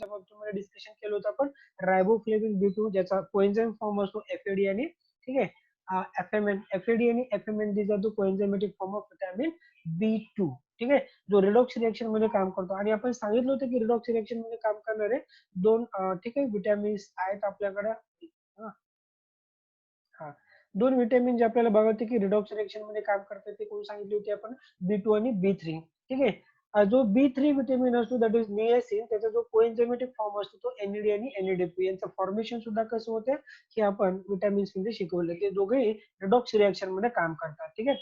बाबतीमध्ये डिस्कशन केलं होतं आपण रायबोफ्लेविन B2 ज्याचा कोएन्झाइम फॉर्म असतो FAD आणि ठीक आहे FMN FAD आणि FMN this are the coenzymatic form of vitamin B2 ठीक आहे जो रिडॉक्स रिएक्शन मध्ये काम करतो आणि आपण सांगितलं होतं की रिडॉक्स रिएक्शन मध्ये काम करणारे दोन ठीक आहे विटॅमिन्स आहेत आपल्याकडे हा दोन विटॅमिन जे आपल्याला बघायचे की रिडॉक्स रिएक्शन मध्ये काम करतात ते कोण सांगितले होते आपण B2 आणि B3 ठीक आहे जो B3 विटॅमिन असतो दॅट इज नियासिन त्याचा जो कोएन्झाइमॅटिक फॉर्म असतो तो NAD आणि NADP यांचं फॉर्मेशन सुद्धा कसं होतं हे आपण विटॅमिन्स मध्ये शिकवलं ते दोघेही रिडॉक्स रिएक्शन मध्ये काम करतात ठीक आहे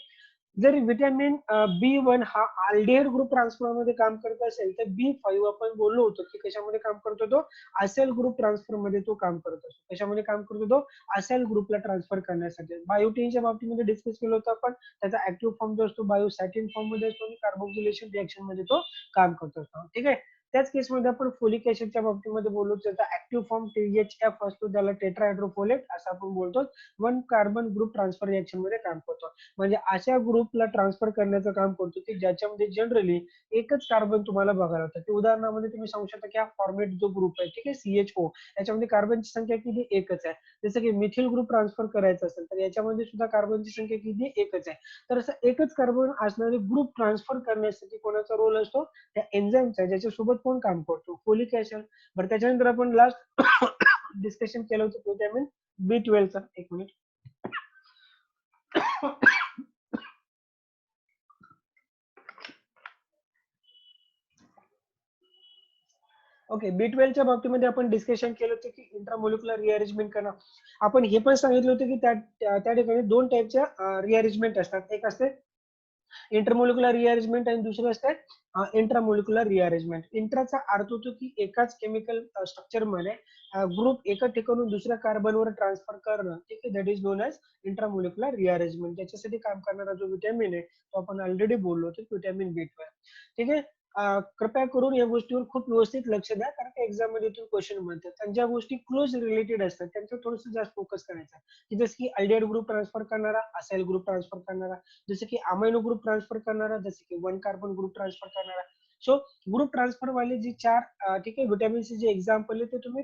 जर विटॅमिन B1 हा अल्डिहाइड ग्रुप ट्रान्सफर मध्ये काम करत असेल तर B5 आपण बोललो होतो की कशामध्ये काम करतो तो असेल ग्रुप ट्रान्सफर मध्ये तो काम करत असतो कशामध्ये काम करतो तो असेल ग्रुपला ट्रान्सफर करण्यासाठी बायोटिनच्या बाबतीमध्ये डिस्कस केलं होतं आपण त्याचा ऍक्टिव्ह फॉर्म जो असतो बायोसॅटिन फॉर्म मध्ये असतो आणि कार्बोक्सिलेशन रिएक्शन मध्ये तो काम करत असतो ठीक आहे त्याच केसमध्ये आपण फोलिक ऍसिडच्या बाबतीमध्ये बोललो त्याचा ऍक्टिव्ह फॉर्म THF असतो त्याला टेट्राहायड्रोफोलेट असं आपण बोलतो one carbon group transfer reaction मध्ये काम करतो म्हणजे अशा ग्रुपला ट्रान्सफर करण्याचं काम करतो की ज्याच्यामध्ये जनरली एकच कार्बन तुम्हाला बघायला होतं की उदाहरणामध्ये तुम्ही सांगू शकता की हा फॉर्मेट जो ग्रुप आहे ठीक आहे CHO याच्यामध्ये कार्बनची संख्या किती एकच आहे जसं की मिथिल ग्रुप ट्रान्सफर करायचं असेल तर याच्यामध्ये सुद्धा कार्बनची संख्या किती एकच आहे तर असं एकच कार्बन असणारे ग्रुप ट्रान्सफर करण्यासाठी कोणाचा रोल असतो त्या एन्झाईमचा ज्याच्यासोबत कोण काम करतो फोलिक ऍसिड बरं त्याच्यानंतर आपण लास्ट डिस्कशन केलं होतं विटॅमिन B12 एक मिनिट ओके B12च्या बाबतीमध्ये आपण डिस्कशन केलं होतं की इंट्रामोलिक्युलर रिअरेंजमेंट करणं आपण हे पण सांगितलं होतं की त्या ठिकाणी दोन टाईपच्या रिअरेंजमेंट असतात एक असते इंटरमोलिक्युलर रिअरेंजमेंट आणि दुसरं असतं इंट्रामोलिक्युलर रिअरेंजमेंट इंट्राचा अर्थ होतो की एकाच केमिकल स्ट्रक्चर मध्ये ग्रुप एका ठिकाणून दुसऱ्या कार्बनवर ट्रान्सफर करणं ठीक आहे that is known as intramolecular rearrangement त्याच्यासाठी काम करणारा जो विटॅमिन आहे तो आपण ऑलरेडी बोललो होतो विटॅमिन B12 ठीक आहे कृपया करून या गोष्टीवर खूप व्यवस्थित लक्ष द्या कारण एक्झाम मध्ये क्वेश्चन म्हणतात आणि ज्या गोष्टी क्लोज रिलेटेड असतात त्यांच्यावर थोडंसं जास्त फोकस करायचा की जसं की अल्डिहाइड ग्रुप ट्रान्सफर करणारा असाइल ग्रुप ट्रान्सफर करणारा जसं की अमायनो ग्रुप ट्रान्सफर करणारा जसं की वन कार्बन ग्रुप ट्रान्सफर करणारा सो ग्रुप ट्रान्सफर वाले जे चार ठीक आहे विटॅमिनचे जे एक्झाम्पल आहे ते तुम्ही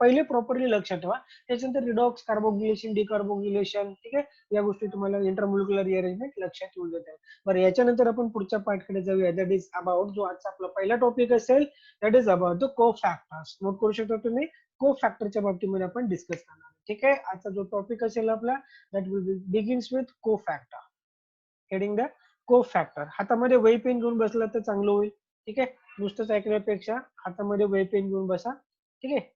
पहिले प्रॉपरली लक्षात ठेवा त्याच्यानंतर रिडॉक्स कार्बोक्सिलेशन डिकार्बोक्सिलेशन ठीक आहे या गोष्टी तुम्हाला इंटरमोलिक्युलर रिअरेंजमेंट लक्षात येऊन जातात बरं याच्यानंतर आपण पुढच्या पार्टकडे जाऊया दॅट इज अबाउट जो आजचा आपला पहिला टॉपिक असेल दॅट इज अबाउट द को फॅक्टर्स नोट करू शकता तुम्ही को फॅक्टरच्या बाबतीमध्ये आपण डिस्कस करणार ठीक आहे आजचा जो टॉपिक असेल आपला दॅट विल बिगिन्स विथ को फॅक्टर हेडिंग द को फॅक्टर हातामध्ये वही पेन घेऊन बसला तर चांगलं होईल ठीक आहे नुसतंच ऐकण्यापेक्षा हातामध्ये वही पेन घेऊन बसा ठीक आहे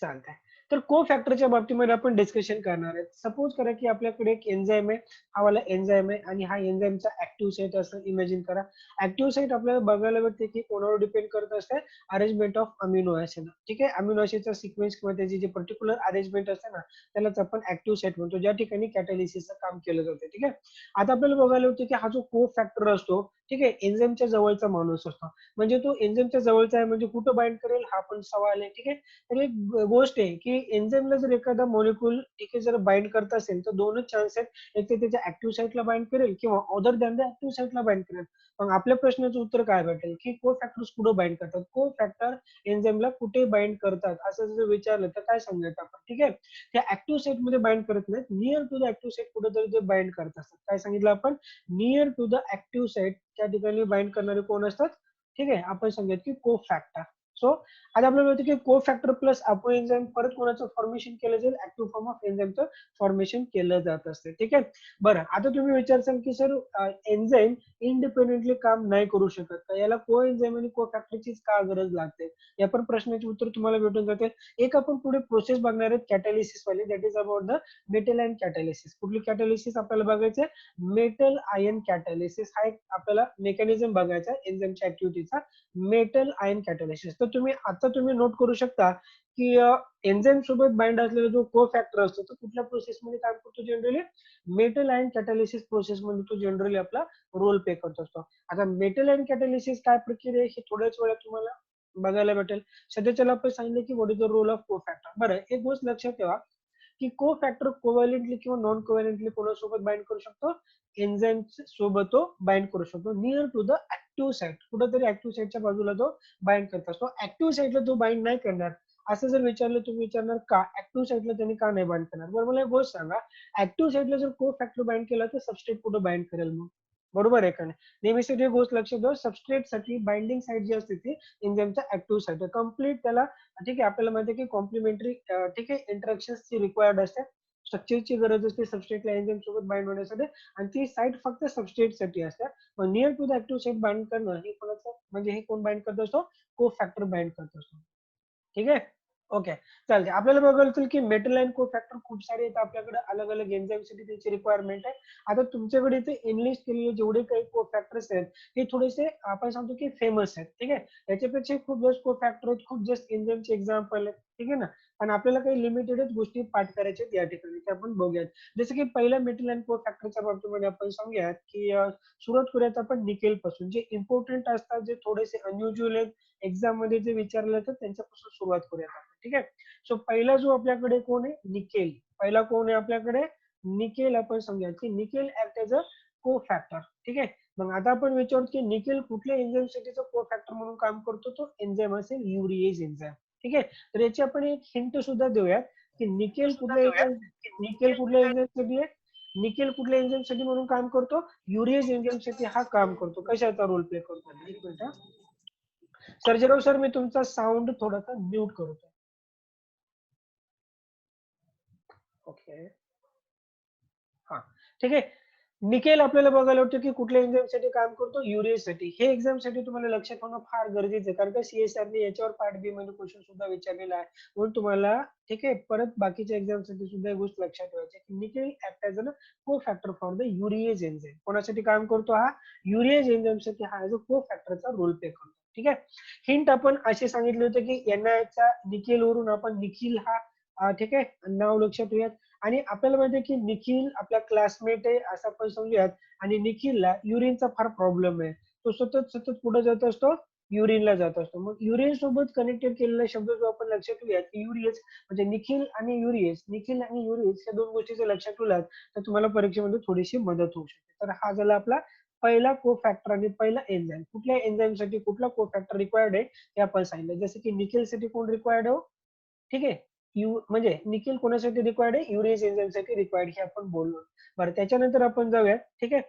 चालतंय तर को फॅक्टरच्या बाबतीमध्ये आपण डिस्कशन करणार आहे सपोज करा की आपल्याकडे एक एन्झाईम आहे हा वाला एन्झाईम आहे आणि हा एन्झाईमचा ऍक्टिव्ह साईट असं इमॅजिन करा ऍक्टिव्ह साईट आपल्याला बघायला भेटते की कोणावर डिपेंड करत असते अरेंजमेंट ऑफ अमिनो ऍसिड ठीक आहे अमिनो ऍसिडचा सिक्वेन्स किंवा त्याची जी पर्टिक्युलर अरेंजमेंट असते ना त्यालाच आपण ऍक्टिव्ह साईट म्हणतो ज्या ठिकाणी कॅटॅलिसिसचं काम केलं जातं ठीक आहे आता आपल्याला बघायला होतं की हा जो को फॅक्टर असतो ठीक आहे एन्झाईमच्या जवळचा माणूस असतो म्हणजे तो एन्झाईमच्या जवळचा आहे म्हणजे कुठं बाइंड करेल हा पण सवाल आहे ठीक आहे तर एक गोष्ट आहे की एन्झाईमला जर एखादा मॉलिक्यूल ठीक जर बाइंड करत असेल तर दोनच चान्स आहेत एक ते त्याच्या ऍक्टिव्ह साईटला बाइंड करेल किंवा अदर दॅन द ऍक्टिव्ह साईटला बाइंड करेल मग आपल्या प्रश्नाचं उत्तर काय भेटेल की को फॅक्टर्स कुठे बाइंड करतात को फॅक्टर एन्झाईमला कुठे बाइंड करतात असं जर विचारलं तर काय सांगायचं आपण ठीक आहे त्या ऍक्टिव्ह साईट मध्ये बाइंड करत नाहीत near to the active site कुठेतरी ते बाइंड करत असतात काय सांगितलं आपण near to the active site त्या ठिकाणी बाइंड करणारे कोण असतात ठीक आहे आपण सांगूयात की को फॅक्टर सो आता आपल्याला माहिती की को फॅक्टर प्लस अपो एन्झाईम परत कोणाचं फॉर्मेशन केलं जाईल ऍक्टिव्ह फॉर्म ऑफ एन्झाईमचं फॉर्मेशन केलं जात असते ठीक आहे बरं आता तुम्ही विचारसाल की सर एन्झाईम इंडिपेंडेंटली काम नाही करू शकत तर याला को एन्झाईम आणि को फॅक्टरचीच का गरज लागते या पण प्रश्नाचे उत्तर तुम्हाला भेटून जाते एक आपण पुढे प्रोसेस बघणार आहेत कॅटॅलिसिस वाली that is about the metal ion catalysis कुठली कॅटॅलिसिस आपल्याला बघायचं मेटल आयन कॅटॅलिसिस हा एक आपल्याला मेकॅनिझम बघायचा आहे एन्झाईमच्या ऍक्टिव्हिटीचा मेटल आयन कॅटॅलिसिस तर तुम्ही नोट करू शकता की एन्झाईम सोबत बाइंड असलेला जो को फॅक्टर असतो तो कुठल्या प्रोसेस मध्ये काम करतो जनरली मेटल आयन कॅटॅलिसिस प्रोसेस मध्ये तो जनरली आपला रोल प्ले करत असतो आता मेटल आयन कॅटॅलिसिस काय प्रक्रिया आहे हे थोड्याच वेळात तुम्हाला बघायला भेटेल सध्याच्याला आपण सांगितलं की what is the role of cofactor बरं एक गोष्ट लक्षात ठेवा की को फॅक्टर कोव्हॅलेंटली किंवा नॉन कोव्हॅलेंटली कोणासोबत बाइंड करू शकतो एन्झाईम सोबत तो बाइंड करू शकतो near to the active site, कुठेतरी ऍक्टिव्ह साईटच्या बाजूला तो बाइंड करत असतो. ऍक्टिव्ह साईटला तो बाइंड नाही करणार असं जर विचारलं, तुम्ही विचारणार का ऍक्टिव्ह साईटला त्यांनी का नाही बाइंड करणार. बरं मला एक गोष्ट सांगा, ऍक्टिव्ह साईटला जर को फॅक्टर बाइंड केला तर सबस्ट्रेट कुठं बाइंड करेल मग, बरोबर आहे का नाही. नेहमीसाठी एक गोष्ट लक्षात ठेवा, सबस्ट्रेट साठी बाइंडिंग साईट जी असते ती एन्झाईमच्या ऍक्टिव्ह साईट कम्प्लीट त्याला, ठीक आहे. आपल्याला माहिती आहे की कॉम्प्लिमेंटरी, ठीक आहे, इंटरॅक्शन्सची रिक्वायर्ड असते, स्ट्रक्चरची गरज असते सबस्ट्रेटला एन्झाईम सोबत बाइंड होण्यासाठी, आणि ती साईट फक्त सबस्ट्रेटसाठी असते. मग near to the active site bind करणं हे कोणाचं, म्हणजे हे कोण बाइंड करत असतो, को फॅक्टर बाइंड करत असतो. ठीक आहे, ओके, चालते. आपल्याला बघायला लागतील की मेटल अँड को फॅक्टर खूप सारे आहेत आपल्याकडे, अलग अलग एन्झाईमसाठी त्याची रिक्वायरमेंट आहे. आता तुमच्याकडे इथे इनलिस्ट केलेले जेवढे काही को फॅक्टर्स आहेत हे थोडेसे आपण सांगतो की फेमस आहेत, ठीक आहे. याच्यापेक्षा खूप जास्त को फॅक्टर आहेत, खूप जास्त एन्झाईमचे एक्झाम्पल आहेत, ठीक आहे ना. पण आपल्याला काही लिमिटेडच गोष्टी पाठ करायच्या या ठिकाणी, ते आपण बघूयात. जसं की पहिल्या मेटल अँड को फॅक्टरच्या बाबतीमध्ये आपण सांगूयात की सुरुवात करूयात आपण निकेल पासून. जे इम्पॉर्टंट असतात, जे थोडेसे अनयुज्युअल आहेत, एक्झाम मध्ये जे विचारलं तर त्यांच्यापासून सुरुवात करूयात आपण, ठीक आहे. सो पहिला जो आपल्याकडे कोण आहे, निकेल. पहिला कोण आहे आपल्याकडे, निकेल. आपण समजा की निकेल ऍक्ट एज अ को फॅक्टर, ठीक आहे. मग आता आपण विचारतो की निकेल कुठल्या एन्झाईम साठीचा को फॅक्टर म्हणून काम करतो, तो एन्झाईम असेल युरिएज एन्झाईम, ठीक आहे. तर याची आपण एक हिंट सुद्धा देऊयात की निकेल कुठल्या एन्झाईम, निकेल कुठल्या एन्झाईम साठी आहे, निकेल कुठल्या एन्झाईम साठी म्हणून काम करतो, युरिएज एन्झाईम साठी हा काम करतो. कशाचा रोल प्ले करतो, एक मिनिट. सर्जेराव सर, मी तुमचा साऊंड थोडासा म्यूट करतो. ओके, हा, ठीक आहे. निकेल आपल्याला बघायला होतं की कुठल्या एक्झाम साठी काम करतो, युरिएज साठी. हे एक्झाम साठी तुम्हाला लक्षात ठेवणं फार गरजेचं आहे, कारण का सीएसआर ने याच्यावर पार्ट बी मध्ये क्वेश्चन सुद्धा विचारलेला आहे. म्हणून तुम्हाला, ठीक आहे, परत बाकीच्या एक्झाम साठी सुद्धा एक गोष्ट लक्षात ठेवायची की निकेल ऍक्ट एज अ को फॅक्टर फॉर द युरिएज एन्झाईम. कोणासाठी काम करतो हा, युरिएज एन्झाईम साठी हा एज अ को फॅक्टरचा रोल प्ले करतो, ठीक आहे. हिंट आपण असे सांगितले होते की NiHच्या निकेल वरून आपण निखिल हा, ठीक आहे, नाव लक्षात ठेवूयात. आणि आपल्याला माहिती आहे की निखिल आपला क्लासमेट आहे असं आपण समजूयात, आणि निखिलला युरिनचा फार प्रॉब्लेम आहे. तो सतत सतत पुढे जात असतो, युरिनला जात असतो. मग युरिन सोबत कनेक्टेड केलेला शब्द जो आपण लक्षात ठेवूयात की युरियस, म्हणजे निखिल आणि युरियस, निखिल आणि युरियस या दोन गोष्टी जर लक्षात ठेवल्यात तर तुम्हाला परीक्षेमध्ये थोडीशी मदत होऊ शकते. तर हा झाला आपला पहिला को फॅक्टर आणि पहिला एन्झाईम. कुठल्या एन्झाईम साठी कुठला को फॅक्टर रिक्वायर्ड आहे हे आपण सांगितलं. जसं की निखिल साठी कोण रिक्वायर्ड हो, ठीक आहे, म्हणजे निकेल कोणासाठी रिक्वायर्ड आहे, युरिएज एन्झाईमसाठी रिक्वायर्ड, हे आपण बोललो. बरं, त्याच्यानंतर आपण जाऊया, ठीक आहे.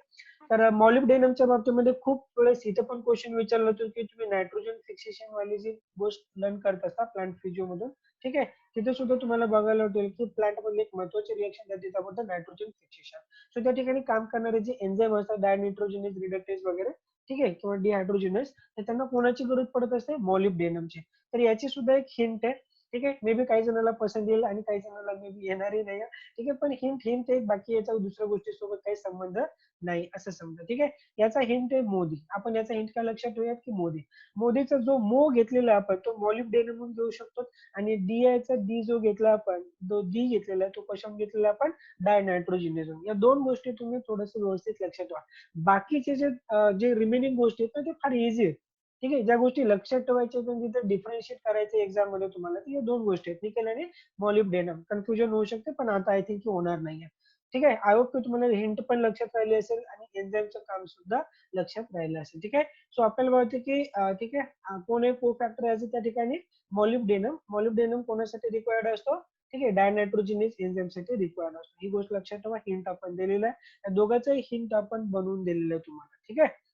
तर मॉलिब्डेनमच्या बाबतीमध्ये खूप वेळेस इथे पण क्वेश्चन विचारलं होतं की तुम्ही नायट्रोजन फिक्सेशन वाली जी गोष्ट लर्न करत असता प्लांट फिजिओ मधून, ठीक आहे. तिथे सुद्धा तुम्हाला बघायला होईल की प्लांट मध्ये एक महत्वाची रिएक्शन जाते, त्याबद्दल नायट्रोजन फिक्सेशन. सो त्या ठिकाणी काम करणारे जे एन्झाईम असतात, डायनायट्रोजनेज रिडक्टेज वगैरे, ठीक आहे, किंवा डिहायड्रोजनेज, तर त्यांना कोणाची गरज पडत असते, मॉलिब्डेनमची. तर याची सुद्धा एक हिंट आहे, ठीक आहे. मे बी काही जणांना पसंत येईल आणि काही जणांना मे बी येणारही नाही, ठीक आहे. पण हिंट हिंट आहे, बाकी याचा दुसऱ्या गोष्टीसोबत काही संबंध नाही असं समजा, ठीक आहे. याचा हिंट आहे मोदी. आपण याचा हिंट काय लक्षात ठेवूयात की मोदी. मोदीचा जो मो घेतलेला आपण तो मॉलिब्डेनमून घेऊ शकतो, आणि डीआयचा डी जो घेतला आपण, जो डी घेतलेला आहे तो कशाहून घेतलेला आपण, डायनायट्रोजनेजून. या दोन गोष्टी तुम्ही थोडस व्यवस्थित लक्षात ठेवा. बाकीचे जे रिमेनिंग गोष्टी आहेत ना ते फार इझी आहेत, ठीक आहे. ज्या गोष्टी लक्षात ठेवायच्या आहेत तिथे डिफरन्शिएट करायचे एक्झाम मध्ये तुम्हाला, या दोन गोष्टी आहेत, निकेल आणि मॉलिब्डेनम. कन्फ्युजन होऊ शकते पण आता आय थिंक होणार नाहीये, ठीक आहे. आय होप की तुम्हाला हिंट पण लक्षात राहिली असेल आणि एन्झाईमचं काम सुद्धा लक्षात राहिलं असेल, ठीक आहे. सो आपल्याला माहिती की, ठीक आहे, कोण आहे को फॅक्टर आहे त्या ठिकाणी, मॉलिब्डेनम. मॉलिब्डेनम कोणासाठी रिक्वायर्ड असतो, ठीक आहे, डायनायट्रोजनेज एन्झाईम साठी रिक्वायर्ड असतो. ही गोष्ट लक्षात ठेवा, हिंट आपण दिलेला आहे, या दोघांचाही हिंट आपण बनवून दिलेलं आहे तुम्हाला, ठीक आहे.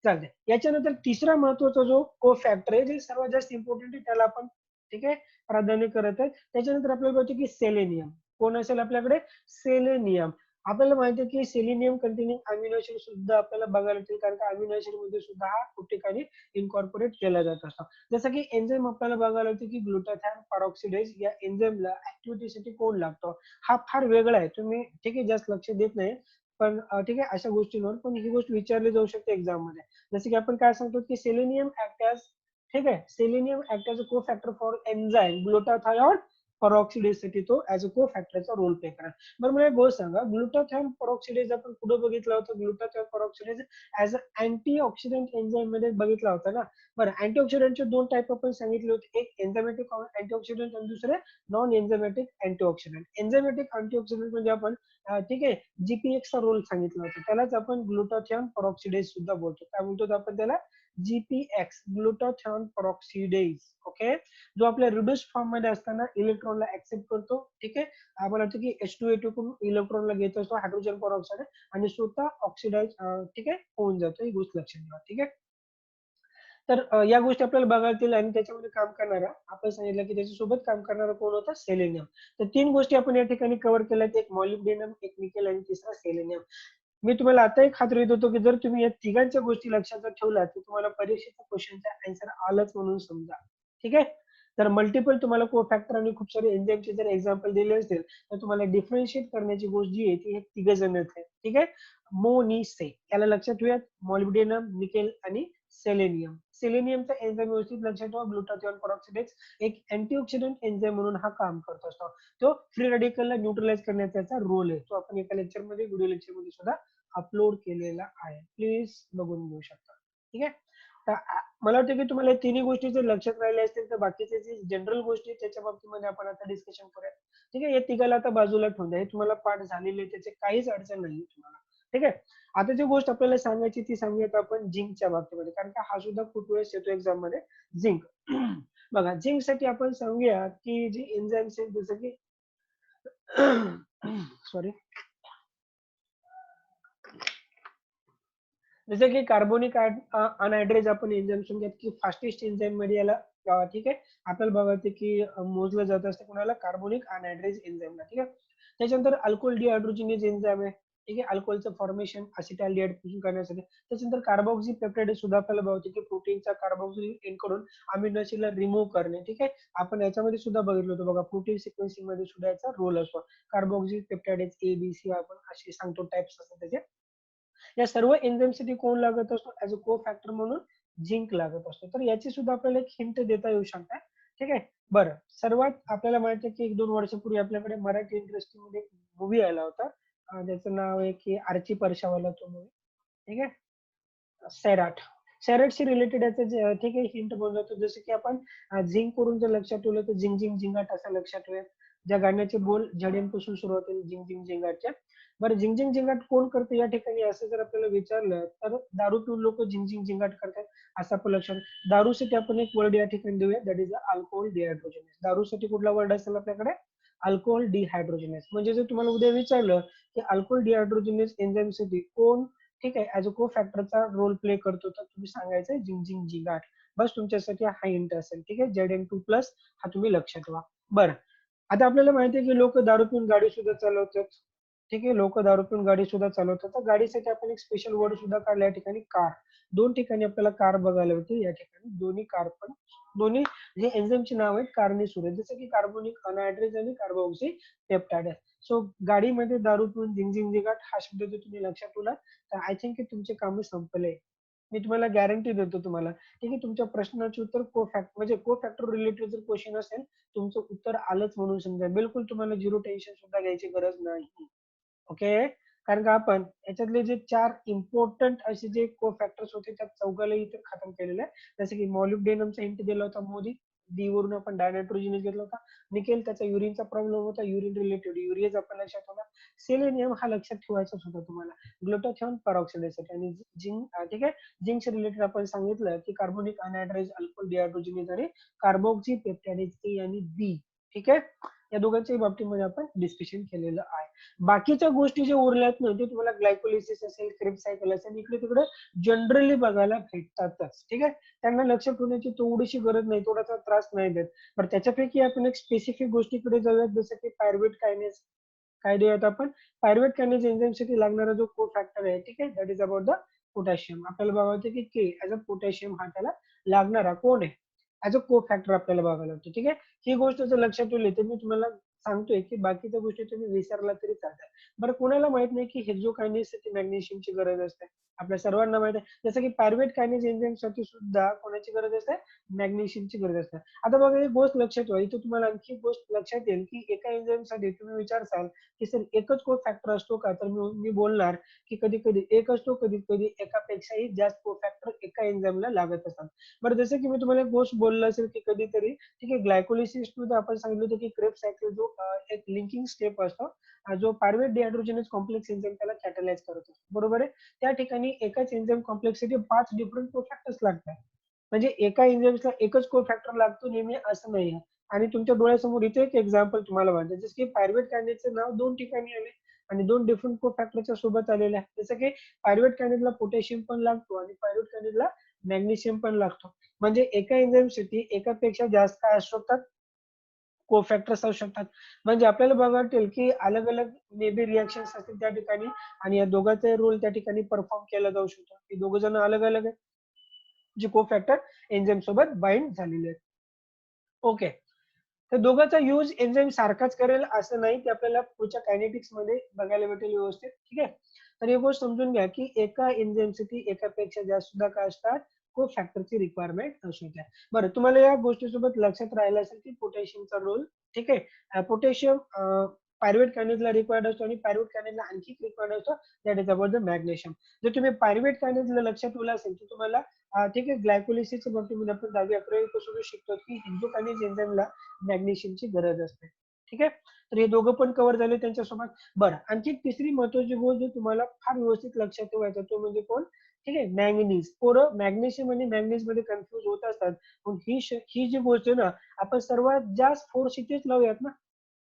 चालते. याच्यानंतर तिसरा महत्वाचा जो को फॅक्टर आहे, जे सर्वात जास्त इम्पॉर्टंट आहे, त्याला आपण, ठीक आहे, प्राधान्य करत आहे. त्याच्यानंतर आपल्याला माहिती की सेलेनियम. कोण असेल आपल्याकडे, सेलेनियम. आपल्याला माहिती आहे की सेलेनियम कंटेनिंग अमिनो ऍसिड सुद्धा आपल्याला बघायला येतील, कारण का अमिनो ऍसिड मध्ये सुद्धा हा खूप ठिकाणी इन्कॉर्पोरेट केला जात असतो. जसं की एन्झाईम आपल्याला बघायला येते की ग्लुटाथॅन पेरॉक्सिडेज या एन्झाईमला ऍक्टिव्हिटीसाठी कोण लागतो, हा फार वेगळा आहे. तुम्ही, ठीक आहे, जास्त लक्ष देत नाही, पण ठीक आहे, अशा गोष्टींवर पण ही गोष्ट विचारली जाऊ शकते एक्झाम मध्ये. जसं की आपण काय सांगतो की सेलेनियम ऍक्ट ऍज, ठीक आहे, सेलेनियम ऍक्ट ऍज अ को फॅक्टर फॉर एन्झाईम ग्लुटाथायोन पेरॉक्सिडेज साठी तो ऍज अ को फॅक्टरचा रोल प्ले करा. बरं मला एक गोष्ट सांगा, ग्लुटाथायोन पेरॉक्सिडेज आपण कुठे बघितला होता, glutathione peroxidase as a antioxidant enzyme मध्ये बघितला होता ना. बरं, अँटीऑक्सिडंटचे दोन टाइप आपण सांगितले होते. एक एन्झायमॅटिक अँटीऑक्सिडंट आणि दुसरे non enzymatic antioxidant. Enzymatic antioxidant म्हणजे आपण ठीक आहे, जीपीएक्सचा रोल सांगितला होता. त्यालाच आपण ग्लुटाथिऑन पेरॉक्सिडेज सुद्धा बोलतो. काय बोलतो आपण त्याला? जीपीएक्स, ग्लुटाथिऑन पेरॉक्सिडेज. ओके, जो आपल्या रिड्यूस फॉर्म मध्ये असताना इलेक्ट्रॉनला ऍक्सेप्ट करतो. ठीक आहे, आपण वाटतं की H2A2 कडून इलेक्ट्रॉनला घेत असतो हायड्रोजन पेरॉक्साईड आणि स्वतः ऑक्सिडाइज ठीक आहे होऊन जातो. ही गोष्ट लक्षात ठेवा. ठीक आहे, तर या गोष्टी आपल्याला बघायला येतील आणि त्याच्यामध्ये काम करणारा आपण सांगितलं की त्याच्यासोबत काम करणारा कोण होता? सेलेनियम. तर 3 गोष्टी आपण या ठिकाणी कव्हर केल्यात. एक मॉलिब्डेनम, एक निकेल आणि तिसरा सेलेनियम. मी तुम्हाला आता एक खात्री देतो की जर तुम्ही या तिघांच्या गोष्टी लक्षात जर ठेवल्या तर तुम्हाला परीक्षेच्या क्वेश्चनचा आन्सर आलंच म्हणून समजा. ठीक आहे, तर मल्टिपल तुम्हाला कोफॅक्टर आणि खूप सारे एन्झाईमचे जर एक्झाम्पल दिले असतील तर तुम्हाला डिफरन्शिएट करण्याची गोष्ट जी आहे ती हे तिघ जण आहेत. ठीक आहे, मोनिसे याला लक्षात ठेवूयात. मॉलिब्डेनम, निकेल आणि सेलेनियम. सेलेनियमचा एन्झाइम व्यवस्थित लक्षात ठेवा. ग्लुटाथिऑन पेरॉक्सिडेज एक अँटीऑक्सिडंट एन्झाइम म्हणून हा काम करत असतो. तो फ्री रेडिकलला न्यूट्रलाइज करण्याचा त्याचा रोल आहे. तो आपण एका लेक्चरमध्ये व्हिडिओ लेक्चरमध्ये सुद्धा अपलोड केलेला आहे. प्लीज बघून घेऊ शकता. ठीक आहे, तर मला वाटतं की तुम्हाला तिन्ही गोष्टी जर लक्षात राहिल्या असतील तर बाकीचे जे जनरल गोष्टी त्याच्या बाबतीमध्ये आपण आता डिस्कशन करूया. ठीक आहे, हे तिघाला आता बाजूला ठेवून द्या. हे तुम्हाला पाठ झालेले त्याचे काहीच अडचण नाही तुम्हाला. ठीक आहे, आता जी गोष्ट आपल्याला सांगायची ती सांगूयात आपण झिंकच्या बाबतीमध्ये, कारण का हा सुद्धा खूप वेळेस येतो एक्झाम मध्ये. झिंक बघा, झिंक साठी आपण सांगूया की जे एन्झाईम्स आहेत जसं की सॉरी, जसं की कार्बोनिक अनहायड्रेज आपण एन्झाईम समजूयात की फास्टेस्ट एन्झाईम मध्ये याला ठीक आहे आपल्याला बघायचं की मोजलं जात असते कोणाला? कार्बोनिक अनहायड्रेज एन्झाईमला. ठीक आहे, त्याच्यानंतर अल्कोहोल डिहायड्रोजिनेज एन्झाईम आहे. ठीक आहे, अल्कोहोलचं फॉर्मेशन असिटाल डिहायड्रोजन करण्यासाठी. त्याच्यानंतर कार्बोक्सी पेप्टाइड सुद्धा आपल्याला बघायचं की प्रोटीनचा कार्बोक्सिल एंड कडून अमिनो ऍसिडला रिमूव्ह करणे. ठीक आहे, आपण याच्यामध्ये सुद्धा बघितलं होतं बघा, प्रोटीन सिक्वेन्सिंग मध्ये सुद्धा याचा रोल असतो. Carboxypeptidase A B C आपण असे सांगतो टाइप्स असतात त्याचे. या सर्व एन्झाईमसाठी कोण लागत असतो? ऍज अ को फॅक्टर म्हणून झिंक लागत असतो. तर याची सुद्धा आपल्याला एक हिंट देता येऊ शकते. ठीक आहे, बरं, सर्वात आपल्याला माहिती आहे की 1-2 वर्षापूर्वी आपल्याकडे मराठी इंडस्ट्रीमध्ये मूवी आला होता. त्याचं नाव आहे की आर्ची परशावाला तो मूवी. ठीक आहे, सैराट. सैराटशी रिलेटेड याचं जे ठीक आहे हिंट बोललो जातो. जसं की आपण झिंक करून जर लक्षात ठेवलं तर झिंग झिंग झिंगाट असं लक्षात ठेवूया. ज्या गाण्याचे बोल झड्यांपासून सुरुवात होईल झिंग झिंग झिंगाटच्या. बरं, झिंग झिंग झिंगाट कोण करते या ठिकाणी असं जर आपल्याला विचारलं तर दारू पिऊन लोक झिंग झिंग झिंगाट करतात असं आपण लक्षात. दारूसाठी आपण एक वर्ड या ठिकाणी देऊया, दॅट इज अल्कोहोल डिहायड्रोजनेस. दारूसाठी कुठला वर्ड असेल आपल्याकडे? Alcohol dehydrogenase. म्हणजे जर तुम्हाला उद्या विचारलं की अल्कोहोल डिहायड्रोजनेस एन्झाईमसाठी कोण ठीक आहे ऍज अ को फॅक्टरचा रोल प्ले करतो तर तुम्ही सांगायचं झिंग झिंग झिंगाट. बस तुमच्यासाठी हा हिंट असेल. ठीक आहे, ZN2 प्लस हा तुम्ही लक्षात ठेवा. बरं, आता आपल्याला माहिती आहे की लोक दारू पिऊन गाडी सुद्धा चालवतात. ठीक आहे, लोक दारू पिऊन गाडी सुद्धा चालवतात. तर गाडीसाठी आपण एक स्पेशल वर्ड सुद्धा काढला या ठिकाणी, कार. दोन ठिकाणी आपल्याला कार बघायला होती या ठिकाणी. दोन्ही कार पण दोन्ही जे एन्झाईमची नाव आहेत कारने सुरू आहेत. जसं की कार्बोनिक अनहायड्रेज आणि कार्बोक्सी पेप्टाइड. सो गाडीमध्ये दारू पिऊन झिंग झिंग झिंगाट हा शब्द जर तुम्ही लक्षात ठेवला तर आय थिंक की तुमचे काम संपले. मी तुम्हाला गॅरंटी देतो तुम्हाला. ठीक आहे, तुमच्या प्रश्नाचे उत्तर को फॅक्टर म्हणजे को फॅक्टर रिलेटेड जर क्वेश्चन असेल तुमचं उत्तर आलंच म्हणून समजा. बिलकुल तुम्हाला झिरो टेन्शन सुद्धा घ्यायची गरज नाही. ओके, कारण का आपण याच्यातले जे 4 इम्पॉर्टंट असे जे को फॅक्टर्स होते त्या चौघालाही इथे खतम केलेलं आहे. जसं की मॉलिब्डेनमचा हिंट दिला होता मोदी, डी वरून आपण डायनायट्रोजिनेस घेतला होता. निकेल त्याचा युरिनचा प्रॉब्लेम होता, युरिन रिलेटेड युरियाज आपण लक्षात ठेवला. सेलेनियम हा लक्षात ठेवायचाच होता तुम्हाला ग्लुटाथिऑन पेरॉक्साइडसाठी. आणि झिंक ठीक आहे, झिंकच्या रिलेटेड आपण सांगितलं की कार्बोनिक अनहायड्रेज अल्कोहोल डिहायड्रोजिनेज आणि कार्बोक्सी पेप्टाइडेज ए आणि बी. ठीक आहे, या दोघांच्याही बाबतीमध्ये आपण डिस्कशन केलेलं आहे. बाकीच्या गोष्टी जे उरल्यात ना ते तुम्हाला ग्लायकोलिसिस असेल, क्रेब्स सायकल असेल, इकडे तिकडे जनरली बघायला भेटतातच. ठीक आहे, त्यांना लक्षात ठेवण्याची थोडीशी गरज नाही, थोडासा त्रास नाही देत. पण त्याच्यापैकी आपण एक स्पेसिफिक गोष्टीकडे जाऊयात, जसं की पायरुवेट कायनेज. काय देऊयात आपण? पायरुवेट कायनेज एन्झाईमसाठी लागणारा जो को फॅक्टर आहे, ठीक आहे, that is about the potassium. आपल्याला बघायचं की के ऍज अ पोटॅशियम हा त्याला लागणारा कोण आहे ऍज अ को फॅक्टर आपल्याला बघायला लागतो. ठीक आहे, ही गोष्ट जर लक्षात ठेवली तर मी तुम्हाला सांगतोय की बाकीच्या गोष्टी तुम्ही विसरला तरी चालतात. बरं कोणाला माहित नाही की हेक्झोकायनेजसाठी मॅग्नेशियमची गरज असते? आपल्या सर्वांना माहित आहे. जसं की पायरुव्हेट कायनेज एन्झाईमसाठी सुद्धा कोणाची गरज असते? मॅग्नेशियमची गरज असते. आता बघा एक गोष्ट लक्षात ठेवा. इथं तुम्हाला आणखी एक गोष्ट लक्षात येईल की एका एन्झाईमसाठी तुम्ही विचारसाल की सर एकच कोफॅक्टर असतो का? तर मी बोलणार की कधी-कधी एक असतो, कधी-कधी एकापेक्षाही जास्त कोफॅक्टर एका एन्झाईमला लागत असतात. बरं जसं की मी तुम्हाला एक गोष्ट बोललो असेल की कधीतरी ठीक आहे ग्लायकोलिसिसमध्ये आपण सांगितलं होतं की क्रेब्स सायकल जो एक लिंकिंग स्टेप असतो जो पायरुव्हेट डिहायड्रोजनेज कॉम्प्लेक्स एन्झाईम त्याला कॅटलाइज करत असतो. बरोबर आहे? त्या ठिकाणी एकाच एन्झाईम कॉम्प्लेक्ससाठी 5 डिफरंट कोफॅक्टर्स लागतात. म्हणजे एका एन्झाईम्सला एकच कोफॅक्टर लागतो नेहमी असं नाहीये. आणि तुमच्या डोळ्यासमोर इथे एक एक्झाम्पल तुम्हाला माहिती आहे. जसं की पायरुव्हेट कायनेजचं नाव 2 ठिकाणी आले आणि 2 डिफरंट कोफॅक्टरच्या सोबत आलेलं आहे. जसं की पायरुव्हेट कायनेजला पोटॅशियम पण लागतो आणि पायरुव्हेट कायनेजला मॅग्नेशियम पण लागतो. म्हणजे एका एन्झाईमसाठी एकापेक्षा जास्त काय असू शकतात? कोफॅक्टर्स असू शकतात. म्हणजे आपल्याला बघा वाटेल की अलग-अलग मे बी रिएक्शन्स असतील त्या ठिकाणी आणि या दोघांचा रोल त्या ठिकाणी परफॉर्म केला जाऊ शकतो. हे दोघं जण अलग-अलग आहेत. जे कोफॅक्टर एन्झाईम सोबत बाइंड झालेले आहेत. ओके. तर दोघांचा यूज एन्झाईम सारखाच करेल असं नाही. ते आपल्याला पुढच्या कायनेटिक्समध्ये बघायला भेटेल व्यवस्थित. ठीक आहे. तर एक गोष्ट समजून घ्या की एका एन्झाईमसाठी एकापेक्षा जास्त सुद्धा काय असतात? कोफॅक्टरची रिक्वायरमेंट असू द्या. बरं तुम्हाला या गोष्टीसोबत लक्षात राहिलं असेल की पोटॅशियमचा रोल ठीक आहे. पोटॅशियम पायरुव्हेट कायनेजला रिक्वायर्ड असतो आणि पायरुव्हेट कायनेजला आणखी एक रिक्वायर्ड असतो that is about the magnesium. जर तुम्ही पायरुव्हेट कायनेजला लक्षात ठेवलं असेल तर तुम्हाला ठीक आहे ग्लायकोलिसिसच्या बाबतीमध्ये आपण 10वी-11वी पासूनच शिकतो की हेक्झोकायनेज एन्झाईमला मॅग्नेशियमची गरज असते. ठीक आहे. तर हे दोघं पण कव्हर झाले त्यांच्यासोबत. बरं आणखी एक तिसरी महत्वाची गोष्ट जी तुम्हाला फार व्यवस्थित लक्षात ठेवायचं तो म्हणजे कोण? ठीक आहे मॅंगनीज. पोरं मॅग्नेशियम आणि मॅंगनीज मध्ये कन्फ्युज होत असतात. पण ही जी गोष्ट आहे ना आपण सर्वात जास्त फोर्स इथेच लावूयात ना.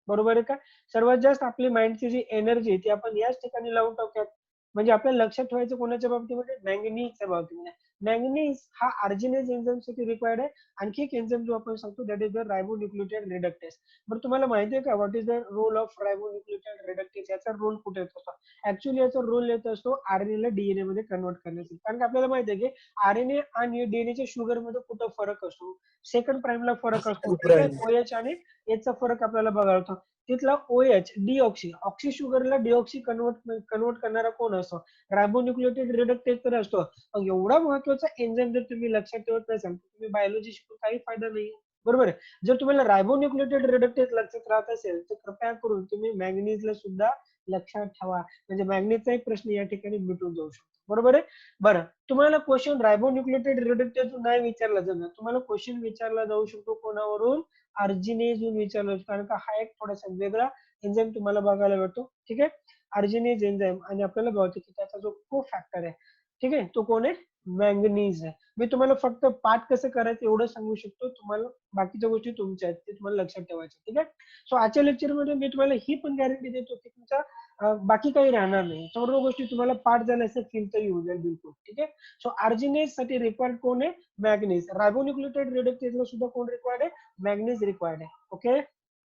बरोबर आहे का? सर्वात जास्त आपली माइंडची जी एनर्जी आहे ती आपण याच ठिकाणी लावून टाकूयात. म्हणजे आपल्याला लक्षात ठेवायचं कोणाच्या बाबतीमध्ये? मॅंगनीजच्या बाबतीमध्ये. मॅंगनीज हा अर्जिनेज एन्झाईमसाठी रिक्वायर्ड आहे. आणखी एक एन्झाईम जो आपण सांगतो that is the ribonucleotide reductase. बरं तुम्हाला माहिती आहे का what is the role of ribonucleotide reductase? याचा रोल कुठे येत असतो? ऍक्च्युअली याचा रोल येत असतो आरएनए ला डीएनए मध्ये कन्व्हर्ट करण्यासाठी. कारण की आपल्याला माहिती आहे की आरएनए आणि डीएनएच्या शुगरमध्ये कुठं फरक असतो? सेकंड प्राइमला फरक असतो. ठीक आहे. प्राईम ओएच आणि एचचा फरक आपल्याला बघायला होतो. तिथला ओएच डीऑक्सी ऑक्सी शुगरला डीऑक्सी कन्वर्ट करणारा कोण असतो? रायबोन्यूक्लियोटाइड रिडक्टेज तर असतो. मग एवढा महत्वाचा एन्झाईम जर तुम्ही लक्षात ठेवत नसाल तर तुम्ही बायोलॉजी शिकून काही फायदा नाही. बरोबर आहे. जर तुम्हाला रायबोन्यूक्लियोटाइड रिडक्टेज लक्षात राहत असेल तर कृपया करून तुम्ही मॅंगनीजला सुद्धा लक्षात ठेवा. म्हणजे मॅंगनीजचा एक प्रश्न या ठिकाणी मिटून जाऊ शकतो. बरोबर आहे. बरं तुम्हाला क्वेश्चन रायबोन्यूक्लियोटाइड रिडक्टेज नाही विचारला जाणार. तुम्हाला क्वेश्चन विचारला जाऊ शकतो कोणावरून? अर्जिनेजहून विचारलं होतं. कारण का हा एक थोडासा वेगळा एन्झाईम तुम्हाला बघायला भेटतो. ठीक आहे. अर्जिनेज एन्झाईम आणि आपल्याला बघतो की त्याचा जो कोफॅक्टर आहे ठीक आहे तो कोण आहे? मॅंगनीज आहे. मी तुम्हाला फक्त पाठ कसं करायचं एवढं सांगू शकतो. तुम्हाला बाकीच्या गोष्टी तुमच्या आहेत ते तुम्हाला लक्षात ठेवायच्या. ठीक आहे. सो आजच्या लेक्चरमध्ये मी तुम्हाला ही पण गॅरंटी देतो की तुमचा बाकी काही राहणार नाही. सर्व गोष्टी तुम्हाला पाठ झाल्या असं फील तरी होऊ जाईल बिलकुल. ठीक आहे. सो अर्जिनेज साठी रिक्वायर्ड कोण आहे? मॅंगनीज. रायबोन्यूक्लियोटाइड रिडक्टेजला सुद्धा कोण रिक्वायर्ड आहे? मॅंगनीज रिक्वायर्ड आहे. ओके.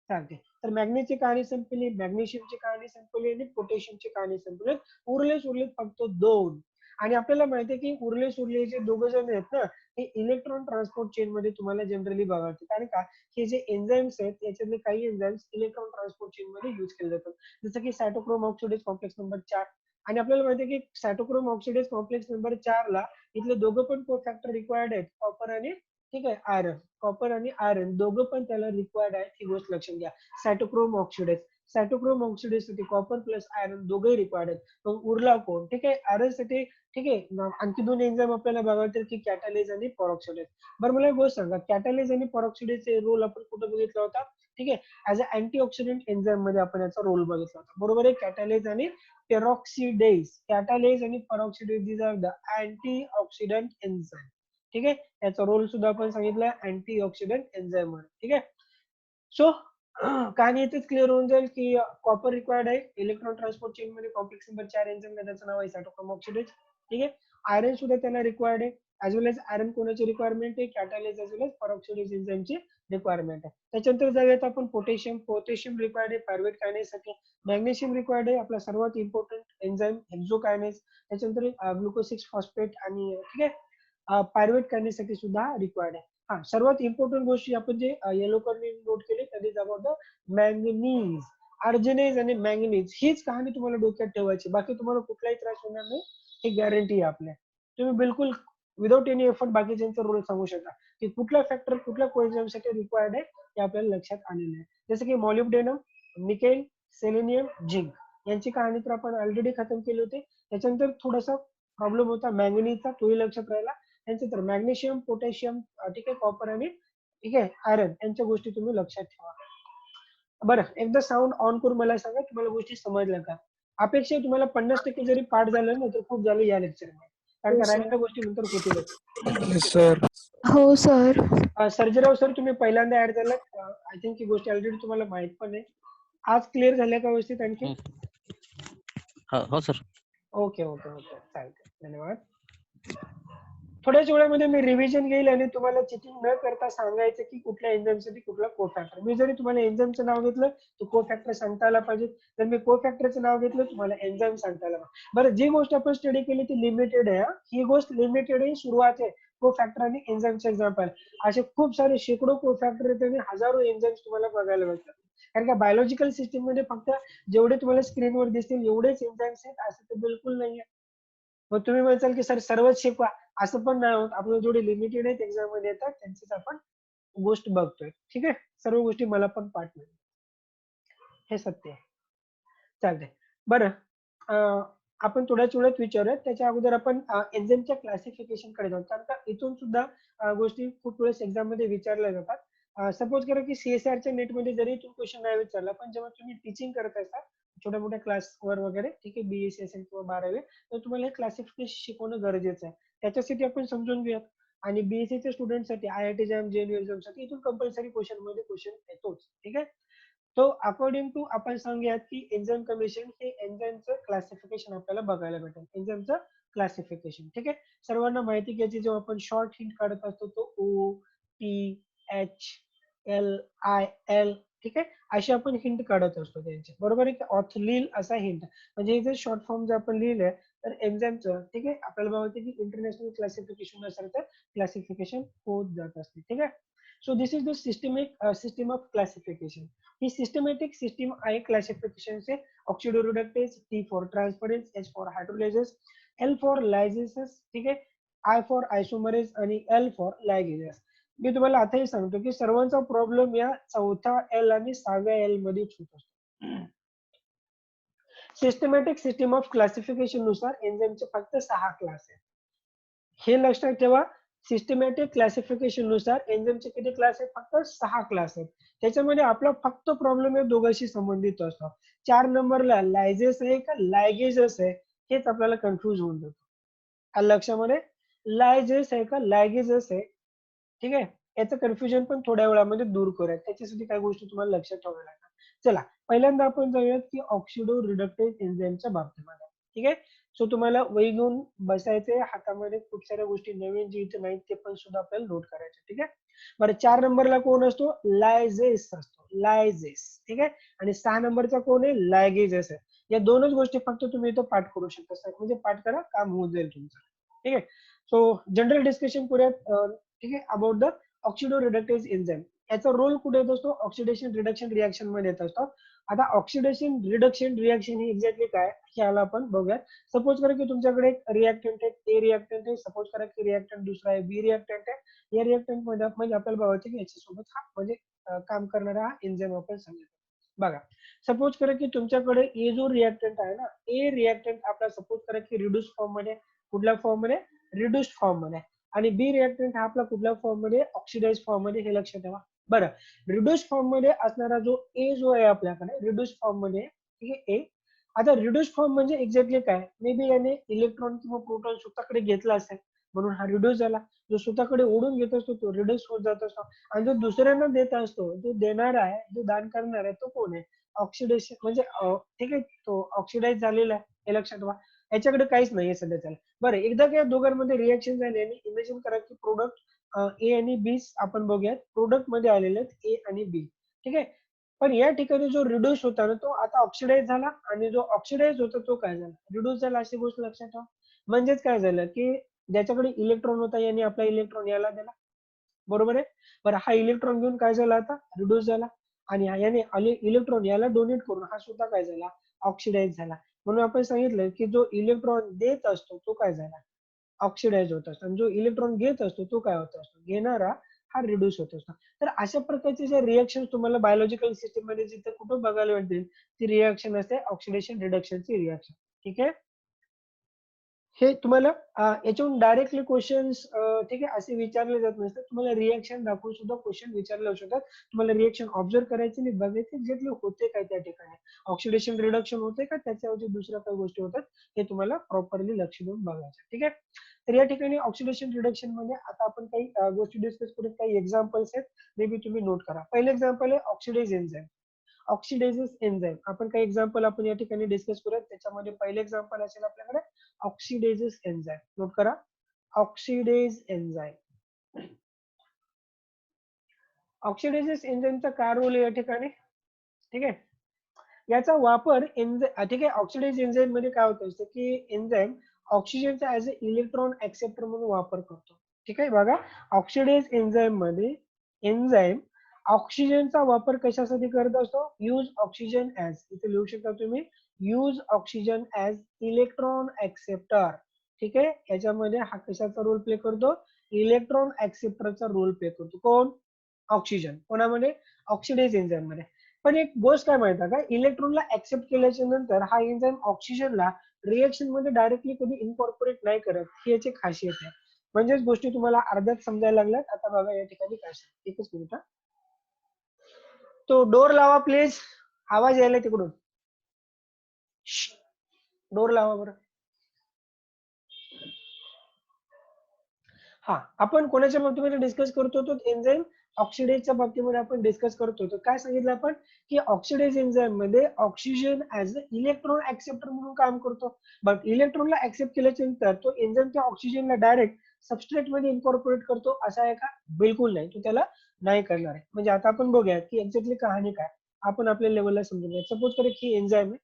चालते. तर मॅग्नेसची कहाणी संपली, मॅग्नेशियमची कहाणी संपली आणि पोटॅशियमची कहाणी संपली. उरलेत फक्त 2 आणि आपल्याला माहिती आहे की उरले जे दोघं जण आहेत ना हे इलेक्ट्रॉन ट्रान्सपोर्ट चेन मध्ये तुम्हाला जनरली बघायचे. कारण का हे जे एन्झाईम्स आहेत याच्यातले काही एन्झाईम्स इलेक्ट्रॉन ट्रान्सपोर्ट चेन मध्ये यूज केले जातात. जसं की सायटोक्रोम ऑक्सिडेज कॉम्प्लेक्स नंबर 4 आणि आपल्याला माहिती आहे की सायटोक्रोम ऑक्सिडेज कॉम्प्लेक्स नंबर 4 ला इथले दोघं पण कोफॅक्टर रिक्वायर्ड आहेत कॉपर आणि ठीक आहे आयरन. कॉपर आणि आयरन दोघं पण त्याला रिक्वायर्ड आहेत ही गोष्ट लक्षात घ्या. सायटोक्रोम ऑक्सिडेज साठी कॉपर प्लस आयरन दोघंही रिक्वायर्ड आहेत. मग उरला कोण? ठीक आहे. आयरन साठी ठीक आहे आणखी 2 एन्झाईम आपल्याला बघायचे की कॅटालेज आणि पेरॉक्सिडेज. बरं मला एक गोष्ट सांगा कॅटालेज आणि पेरॉक्सिडेजचे रोल आपण कुठे बघितला होता? ठीक आहे. ऍज अ अँटीऑक्सिडंट एन्झाईम मध्ये आपण याचा रोल बघितला होता. बरोबर आहे. कॅटालेज आणि पेरॉक्सिडेज. कॅटालेज आणि पेरॉक्सिडेज these are the antioxidant enzyme. ठीक आहे. याचा रोल सुद्धा आपण सांगितलं अँटीऑक्सिडंट एन्झाईम मध्ये. ठीक आहे. सो कहाणी इथेच क्लिअर होऊन जाईल की कॉपर रिक्वायर्ड आहे इलेक्ट्रॉन ट्रान्सपोर्ट चेन मध्ये कॉम्प्लेक्स नंबर 4 एन्झाईम त्याचं नाव आहे सायटोक्रोम ऑक्सिडेज. ठीक आहे. आयरन सुद्धा त्याला रिक्वायर्ड आहे ऍज वेल एज आयरन कोणाची रिक्वायरमेंट आहे? कॅटालेज ऍज वेल एज पेरॉक्सिडेज एन्झाईमची रिक्वायरमेंट आहे. त्याच्यानंतर जाऊयात आपण पोटॅशियम रिक्वायर्ड आहे पायरुव्हेट कायनेजसाठी. मॅग्नेशियम रिक्वायर्ड आहे आपला सर्वात इम्पॉर्टंट एन्झाईम हेक्झोकायनेज. त्याच्यानंतर ग्लुकोज 6 फॉस्फेट आणि ठीक आहे पायरुव्हेट कायनेजसाठी सुद्धा रिक्वायर्ड आहे. हा, सर्वात इम्पॉर्टंट गोष्टी आपण जे येलो कलरने नोट केले त्याने अबाउट द मॅंगनीज, अर्जनेज आणि मॅंगनीज, हीच कहाणी तुम्हाला डोक्यात ठेवायची. बाकी तुम्हाला कुठलाही त्रास होणार नाही, ही गॅरंटी आहे आपल्या. तुम्ही बिलकुल विदाउट एनी एफर्ट बाकीच्यांचा रोल सांगू शकता की कुठला फॅक्टर कुठल्या कोएन्झाइमसाठी रिक्वायर्ड आहे ते आपल्याला लक्षात आलेलं आहे. जसं की मॉलिब्डेनम, निकेल, सेलेनियम, झिंक यांची कहाणी तर आपण ऑलरेडी खतम केली होती. त्याच्यानंतर थोडासा प्रॉब्लेम होता मॅंगनीजचा, तोही लक्षात राहिला. त्यानंतर मॅग्नेशियम, पोटॅशियम, ठीक आहे, कॉपर आणि ठीक आहे आयरन यांच्या गोष्टी तुम्ही लक्षात ठेवा. बरं, एकदा साऊंड ऑन करून मला सांगा तुम्हाला गोष्टी समजल्या का. अपेक्षा तुम्हाला 50% जरी पाठ झालं ना तर खूप झालं या लेक्चरमध्ये, कारण हो का सर. राहिलेल्या गोष्टी नंतर होतीलच. Yes sir. हो सर. सर्जेराव सर तुम्ही पहिल्यांदा ऍड झाला, आय थिंक ही गोष्ट ऑलरेडी तुम्हाला माहित पण आहे. आज क्लिअर झाल्या का व्यवस्थित आणखी? हो सर. ओके ओके ओके, चालतंय, धन्यवाद. थोड्याच वेळामध्ये मी रिव्हिजन घेईल आणि तुम्हाला चिटिंग न करता सांगायचं की कुठल्या एन्झाईमसाठी कुठला कोफॅक्टर. मी जरी तुम्हाला एन्झाईमचं नाव घेतलं तर कोफॅक्टर सांगता आला पाहिजे. जर मी कोफॅक्टरचं नाव घेतलं तुम्हाला एन्झाईम सांगता आला पाहिजे. बरं, जी गोष्ट आपण स्टडी केली ती लिमिटेड आहे. ही गोष्ट लिमिटेड आहे, सुरुवात आहे. कोफॅक्टर आणि एन्झाईमचे एक्झाम्पल असे खूप सारे शेकडो कोफॅक्टर आहेत आणि हजारो एन्झाईम्स तुम्हाला बघायला भेटतात. कारण का बायोलॉजिकल सिस्टीम मध्ये फक्त जेवढे तुम्हाला स्क्रीनवर दिसतील एवढेच एन्झाईम्स आहेत असं तर बिलकुल नाही आहे. मग तुम्ही म्हणसाल की सर सर्वच शिकवा, असं पण नाही होत. आपलं जेवढे लिमिटेड आहेत एक्झाम मध्ये येतात त्यांचीच आपण गोष्ट बघतोय. ठीक आहे, सर्व गोष्टी मला पण पाठ नाही, हे सत्य आहे. चालतंय. बरं, आपण थोड्याच वेळात विचारूयात. त्याच्या अगोदर आपण एन्झाईमच्या क्लासिफिकेशन कडे जाऊ, कारण का इथून सुद्धा गोष्टी खूप वेळेस एक्झाम मध्ये विचारल्या जातात. सपोज करा की सीएसआरच्या नेटमध्ये जरी इथून क्वेश्चन नाही विचारला, पण जेव्हा तुम्ही टीचिंग करत असता छोट्या मोठ्या क्लासवर वगैरे, ठीक आहे, बीएससी असेल किंवा 12वी, तर तुम्हाला हे क्लासिफिकेशन शिकवणं गरजेचं आहे. त्याच्यासाठी आपण समजून घेऊयात. आणि बीएससीच्या स्टुडंटसाठी आयआयटी जॅम, जेएनयू एक्झामसाठी इथून कंपल्सरी क्वेश्चन मध्ये क्वेश्चन येतोच. ठीक आहे, तो अकॉर्डिंग टू आपण सांगूयात की एन्झाईम कमिशन हे एन्झाईमचं क्लासिफिकेशन आपल्याला बघायला भेटेल. एन्झाईमचं क्लासिफिकेशन, ठीक आहे, सर्वांना माहिती घ्यायची. जेव्हा आपण शॉर्ट हिंट काढत असतो तो O, T, H, L, I, L, ठीक आहे, अशी आपण हिंट काढत असतो त्यांचे, बरोबर आहे. ऑर्थलील असा हिंट म्हणजे हे जर शॉर्ट फॉर्म जर आपण लिहिलंय तर एन्झाईमचं, ठीक आहे, आपल्याला बघायचं की इंटरनॅशनल क्लासिफिकेशन असेल तर क्लासिफिकेशन होत जात असते. ठीक आहे, so this is the system of classification. ही सिस्टमॅटिक सिस्टीम आहे क्लासिफिकेशनचे. Oxidoreductase, T for transference, H for hydrolysis, L for lyases, ठीक आहे, आय फॉर आयसोमरेज आणि एल फॉर लायगेजेस. मी तुम्हाला आताही सांगतो की सर्वांचा प्रॉब्लेम या चौथ्या एल आणि 6व्या एल मध्येच होत असतो. सिस्टमॅटिक सिस्टीम ऑफ क्लासिफिकेशन नुसार एन्झाईमचे फक्त 6 क्लास आहेत. हे लक्षात ठेवा. सिस्टमॅटिक क्लासिफिकेशन नुसार एन्झाईमचे किती क्लास आहेत? फक्त 6 क्लास आहेत. त्याच्यामध्ये आपला फक्त प्रॉब्लेम हे दोघांशी संबंधित असतो. 4 नंबरला लायजेस आहे का लायगेजेस आहे हेच आपल्याला कन्फ्युज होऊन जातो. आलं लक्षामध्ये? लायजेस आहे का लायगेजेस आहे, ठीक आहे, याचं कन्फ्युजन पण थोड्या वेळामध्ये दूर करूयात. त्याच्यासाठी काही गोष्टी तुम्हाला लक्षात ठेवाव्या लागतात. चला, पहिल्यांदा आपण जाऊयात की ऑक्सिडो रिडक्टेज एन्झाईमच्या बाबतीमध्ये. ठीक आहे, सो तुम्हाला वही घेऊन बसायचे, हातामध्ये खूप साऱ्या गोष्टी नवीन जे इथे नाहीत ते पण सुद्धा आपल्याला नोट करायचे. ठीक आहे, बरं, 4 नंबरला कोण असतो? लायजेस असतो, लायजेस, ठीक आहे, आणि 6 नंबरचा कोण आहे? लायगेजेस आहे. या दोनच गोष्टी फक्त तुम्ही इथं पाठ करू शकता, म्हणजे पाठ करा, काम होऊन जाईल तुमचं. ठीक आहे, सो जनरल डिस्कशन करूयात, ठीक आहे, अबाउट द ऑक्सिडो रिडक्टेज एन्झाईम. याचा रोल कुठे येत असतो? ऑक्सिडेशन रिडक्शन रिएक्शन मध्ये येत असतो. आता ऑक्सिडेशन रिडक्शन रिएक्शन ही एक्झॅक्टली काय याला आपण बघूयात. सपोज करा की तुमच्याकडे एक रिएक्टंट आहे, ए रिएक्टंट आहे. सपोज करा की रिएक्टंट दुसरा आहे, बी रिएक्टंट आहे. या रिएक्टंट मध्ये म्हणजे आपल्याला बघायचं की याच्यासोबत हा म्हणजे काम करणारा हा एन्झाईम आपण सांगितलं. बघा, सपोज करा की तुमच्याकडे ए जो रिएक्टंट आहे ना, ए रिएक्टंट आपला सपोज करा की रिड्यूस फॉर्म मध्ये, कुठल्या फॉर्म मध्ये? रिड्यूस्ड फॉर्म मध्ये. आणि बी रिएक्टंट हा आपला कुठल्या फॉर्म मध्ये? ऑक्सिडाइज फॉर्म मध्ये, हे लक्षात ठेवा. बरं, रिड्यूस फॉर्म मध्ये असणारा जो ए जो आहे आपल्याकडे रिड्यूस फॉर्म मध्ये, ठीक आहे, ए. आता रिड्यूस फॉर्म म्हणजे एक्झॅक्टली काय? मे बी याने इलेक्ट्रॉन किंवा प्रोटॉन स्वतःकडे घेतला असेल म्हणून हा रिड्यूस झाला. जो स्वतःकडे ओढून घेत असतो तो रिड्यूस होत जात असतो. आणि जो दुसऱ्यांना देत असतो, जो देणार आहे, जो दान करणार आहे, तो कोण आहे? ऑक्सिडेशन म्हणजे ठीक आहे, तो ऑक्सिडाइज झालेला आहे, हे लक्षात ठेवा. याच्याकडे काहीच नाहीये सध्याच्याला. बरं, एकदा का या दोघांमध्ये रिएक्शन झाली आणि इमॅजिन करा की प्रोडक्ट ए आणि बी आपण बघूयात. प्रोडक्ट मध्ये आलेले आहेत ए आणि बी, ठीक आहे, पण या ठिकाणी जो रिड्यूस होता ना तो आता ऑक्सिडाइज झाला आणि जो ऑक्सिडाइज होता तो काय झाला? रिड्यूस झाला, अशी गोष्ट लक्षात ठेवा. म्हणजेच काय झालं की ज्याच्याकडे इलेक्ट्रॉन होता याने आपला इलेक्ट्रॉन याला दिला, बरोबर आहे. बरं हा इलेक्ट्रॉन घेऊन काय झाला आता रिड्यूस झाला आणि याने इलेक्ट्रॉन याला डोनेट करून हा सुद्धा काय झाला ऑक्सिडाइज झाला. म्हणून आपण सांगितलं की जो इलेक्ट्रॉन देत असतो तो काय झाला ऑक्सिडाइज होत असतो आणि जो इलेक्ट्रॉन घेत असतो तो काय होत असतो घेणारा हा रिड्यूस होत असतो. तर अशा प्रकारचे जे रिएक्शन तुम्हाला बायोलॉजिकल सिस्टम मध्ये जिथे कुठं बघायला भेटतील ती रिएक्शन असते ऑक्सिडेशन रिडक्शनची रिएक्शन. ठीक आहे. हे तुम्हाला याच्यावरून डायरेक्टली क्वेश्चन्स ठीक आहे असे विचारले जात नसतात. तुम्हाला रिएक्शन दाखवून सुद्धा क्वेश्चन विचारले जाऊ शकतात. तुम्हाला रिएक्शन ऑब्झर्व करायचे आणि बघायचे एक्झॅक्टली होते काय त्या ठिकाणी ऑक्सिडेशन रिडक्शन होते का त्याच्यावरती दुसऱ्या काही गोष्टी होतात हे तुम्हाला प्रॉपरली लक्ष देऊन बघायचं. ठीक आहे. तर या ठिकाणी ऑक्सिडेशन रिडक्शन मध्ये आता आपण काही गोष्टी डिस्कस करू. काही एक्झाम्पल्स आहेत मे बी तुम्ही नोट करा. पहिलं एक्झाम्पल आहे ऑक्सिडाइज एन्झाइम. ऑक्सिडायझेस एन्झाइम आपण काही एक्झाम्पल आपण या ठिकाणी डिस्कस करूयात. त्याच्यामध्ये पहिले एक्झाम्पल असेल आपल्याकडे ऑक्सिडायझेस एन्झाइम. नोट करा ऑक्सिडेज एन्झाइम. ऑक्सिडायझेस एन्झाइमचा काय रोल आहे या ठिकाणी ठीक आहे. याचा वापर ठीक आहे ऑक्सिडाइज एन्झाइम मध्ये काय होत असतं की एन्झाइम ऑक्सिजनचा ऍज अ इलेक्ट्रॉन ऍक्सेप्टर म्हणून वापर करतो. ठीक आहे बघा ऑक्सिडाइज एन्झाइम मध्ये एन्झाइम ऑक्सिजनचा वापर कशासाठी करत असतो यूज ऑक्सिजन ऍज इथे लिहू शकता तुम्ही use oxygen as electron acceptor. ठीक आहे याच्यामध्ये हा कशाचा रोल प्ले करतो इलेक्ट्रॉन ऍक्सेप्टरचा रोल प्ले करतो. कोण ऑक्सिजन कोणामध्ये ऑक्सिडाइज एन्झाइम मध्ये. पण एक गोष्ट काय माहिती का इलेक्ट्रॉनला ऍक्सेप्ट केल्याच्या नंतर हा एन्झाइम ऑक्सिजनला रिएक्शन मध्ये डायरेक्टली कधी इनकॉर्पोरेट नाही करत ही याची खासियत आहे. म्हणजेच गोष्टी तुम्हाला अर्ध्यात समजायला लागल्यात. आता बघा या ठिकाणी काय एकच मिनिट. तो डोर लावा प्लीज आवाज यायला तिकडून डोर लावा बरं. हा आपण कोणाच्या बाबतीमध्ये डिस्कस करतो तो एन्झाइम ऑक्सिडाइजच्या बाबतीमध्ये आपण डिस्कस करतो. तर काय सांगितलं आपण की ऑक्सिडाइज एन्झाइम मध्ये oxygen as a electron acceptor म्हणून काम करतो. बट इलेक्ट्रॉनला ऍक्सेप्ट केल्याच्या नंतर तो एन्झाइम त्या ऑक्सिजनला डायरेक्ट सबस्ट्रेट मध्ये इन्कॉर्पोरेट करतो असा आहे का बिलकुल नाही. तो त्याला नाही करणार आहे. म्हणजे आता आपण बघूया की एक्झॅक्टली कहाणी काय आपण आपल्या लेवलला समजून घ्या. सपोज करा की एन्झाइम आहे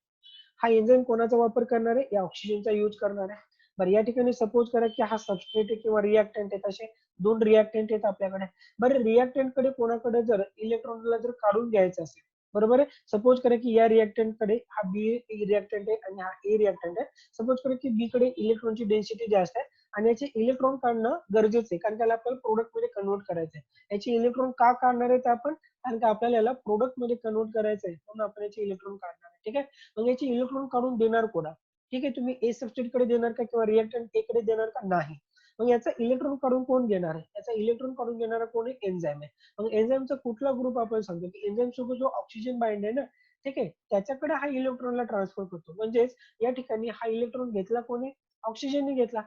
हा एन्झाइम कोणाचा वापर करणार आहे या ऑक्सिजनचा यूज करणार आहे. बरं या ठिकाणी सपोज करा की हा सबस्ट्रेट आहे किंवा रिएक्टंट आहे. तसे दोन रिएक्टंट आहेत आपल्याकडे. बरं रिएक्टंट कडे कोणाकडे जर इलेक्ट्रॉनला जर काढून घ्यायचं असेल बरोबर आहे. सपोज करा की या रिएक्टंट कडे हा बी रिएक्टंट आहे आणि हा ए रिएक्टंट आहे. सपोज करा की बी कडे इलेक्ट्रॉनची डेन्सिटी जास्त आहे आणि याचे इलेक्ट्रॉन काढणं गरजेचं आहे कारण त्याला आपल्याला प्रोडक्ट मध्ये कन्वर्ट करायचं आहे. याचे इलेक्ट्रॉन का काढणार आहेत आपण कारण का आपल्याला याला प्रोडक्ट मध्ये कन्वर्ट करायचं आहे म्हणून आपण याचे इलेक्ट्रॉन काढणार आहे. ठीक आहे. मग याचे इलेक्ट्रॉन काढून देणार कोणा ठीक आहे तुम्ही ए सबस्ट्रेट कडे देणार का किंवा रिएक्टंट ए कडे देणार का नाही. मग याचा इलेक्ट्रॉन काढून कोण घेणार आहे याचा इलेक्ट्रॉन काढून घेणारा कोण आहे एन्झाइम आहे. मग एन्झाइमचा कुठला ग्रुप आपण सांगतो की एन्झाइम सोबत जो ऑक्सिजन बाइंड आहे ना ठीक आहे त्याच्याकडे हा इलेक्ट्रॉनला ट्रान्सफर करतो. म्हणजेच या ठिकाणी हा इलेक्ट्रॉन घेतला कोणी ऑक्सिजनने घेतला.